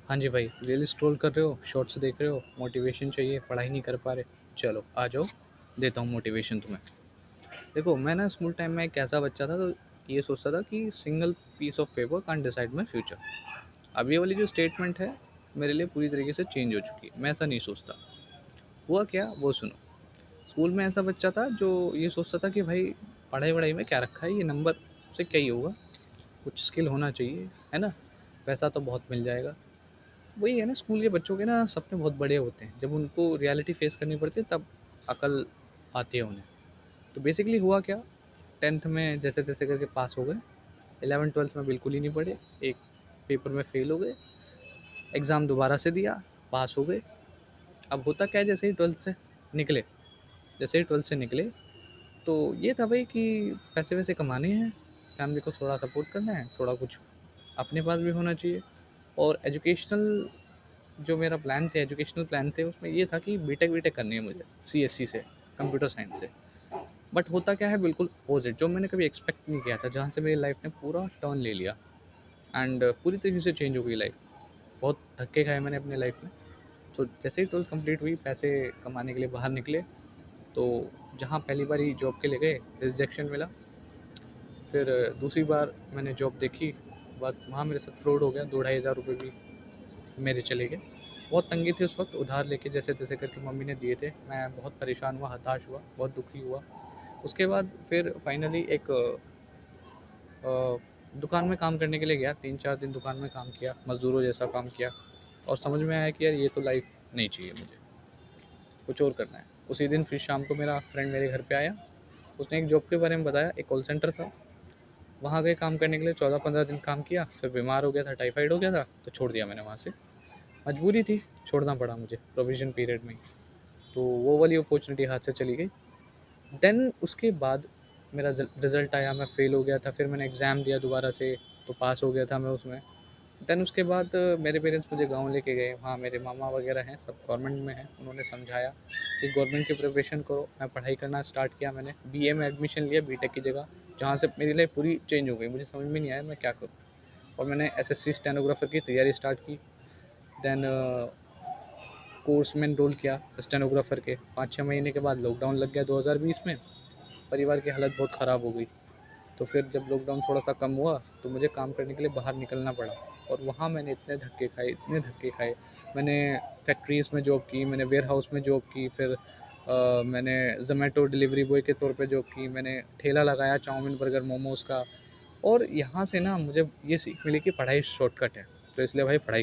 हाँ जी भाई, reel scroll कर रहे हो, शॉर्ट्स देख रहे हो, मोटिवेशन चाहिए, पढ़ाई नहीं कर पा रहे, चलो आ जाओ, देता हूँ मोटिवेशन तुम्हें। देखो, मैं ना स्कूल टाइम में एक ऐसा बच्चा था तो ये सोचता था कि single piece of paper can't decide my future. अब ये वाली जो स्टेटमेंट है, मेरे लिए पूरी तरीके से चेंज हो चुकी है। मैं ऐसा नहीं सोचता। हुआ क्या, वो सुनो। स्कूल में ऐसा बच्चा था जो ये सोचता था कि भाई पढ़ाई वढ़ाई में क्या रखा है, ये नंबर से क्या ही होगा, कुछ स्किल होना चाहिए, है ना, पैसा तो बहुत मिल जाएगा। वही है ना, स्कूल के बच्चों के ना सपने बहुत बड़े होते हैं, जब उनको रियलिटी फेस करनी पड़ती है तब अकल आती है उन्हें। तो बेसिकली हुआ क्या, टेंथ में जैसे तैसे करके पास हो गए, 11th 12th में बिल्कुल ही नहीं पढ़े, एक पेपर में फेल हो गए, एग्ज़ाम दोबारा से दिया, पास हो गए। अब होता क्या है, जैसे ही ट्वेल्थ से निकले जैसे ही ट्वेल्थ से निकले तो ये था भाई कि पैसे वैसे कमाने हैं, फैमिली को थोड़ा सपोर्ट करना है, थोड़ा कुछ अपने पास भी होना चाहिए। और जो मेरा प्लान थे एजुकेशनल प्लान थे, उसमें ये था कि बीटेक वीटेक करनी है मुझे, सीएससी से, कंप्यूटर साइंस से। बट होता क्या है, बिल्कुल अपोजिट, जो मैंने कभी एक्सपेक्ट नहीं किया था, जहाँ से मेरी लाइफ ने पूरा टर्न ले लिया एंड पूरी तरीके से चेंज हो गई लाइफ। बहुत धक्के खाए मैंने अपनी लाइफ में। तो जैसे ही ट्वेल्थ कंप्लीट हुई, पैसे कमाने के लिए बाहर निकले, तो जहाँ पहली बार ही जॉब के लिए गए, रिजेक्शन मिला। फिर दूसरी बार मैंने जॉब देखी, बात वहाँ मेरे साथ फ्रॉड हो गया, 2-2,500 रुपये भी मेरे चले गए। बहुत तंगी थी उस वक्त, उधार लेके जैसे तैसे करके मम्मी ने दिए थे। मैं बहुत परेशान हुआ, हताश हुआ, बहुत दुखी हुआ। उसके बाद फिर फाइनली एक दुकान में काम करने के लिए गया, 3-4 दिन दुकान में काम किया, मज़दूरों जैसा काम किया। और समझ में आया कि यार ये तो लाइफ नहीं चाहिए मुझे, कुछ और करना है। उसी दिन फिर शाम को मेरा फ्रेंड मेरे घर पे आया, उसने एक जॉब के बारे में बताया, एक कॉल सेंटर था। वहाँ गए काम करने के लिए, 14-15 दिन काम किया, फिर बीमार हो गया था, टाइफाइड हो गया था, तो छोड़ दिया मैंने वहाँ से। मजबूरी थी, छोड़ना पड़ा मुझे प्रोविज़न पीरियड में ही। तो वो वाली अपॉर्चुनिटी हाथ से चली गई। देन उसके बाद मेरा रिज़ल्ट आया, मैं फ़ेल हो गया था, फिर मैंने एग्ज़ाम दिया दोबारा से, तो पास हो गया था मैं उसमें। देन उसके बाद मेरे पेरेंट्स मुझे गाँव लेके गए, वहाँ मेरे मामा वगैरह हैं, सब गवर्नमेंट में हैं। उन्होंने समझाया कि गवर्नमेंट की प्रिपरेशन करो। मैं पढ़ाई करना स्टार्ट किया, मैंने बीए में एडमिशन लिया बीटेक की जगह, जहाँ से मेरी लाइफ पूरी चेंज हो गई। मुझे समझ में नहीं आया मैं क्या करूँ, और मैंने एसएससी स्टेनोग्राफर की तैयारी स्टार्ट की। देन कोर्स में एनरोल किया स्टेनोग्राफर के। 5-6 महीने के बाद लॉकडाउन लग गया 2020 में। परिवार की हालत बहुत ख़राब हो गई। तो फिर जब लॉकडाउन थोड़ा सा कम हुआ, तो मुझे काम करने के लिए बाहर निकलना पड़ा। और वहाँ मैंने इतने धक्के खाए, इतने धक्के खाए। मैंने फैक्ट्रीज़ में जॉब की, मैंने वेयर हाउस में जॉब की, फिर मैंने ज़ोमैटो डिलीवरी बॉय के तौर पे जॉब की, मैंने ठेला लगाया चाउमीन बर्गर मोमोज़ का। और यहाँ से ना मुझे ये सीख मिली कि पढ़ाई शॉर्टकट है। तो इसलिए भाई पढ़ाई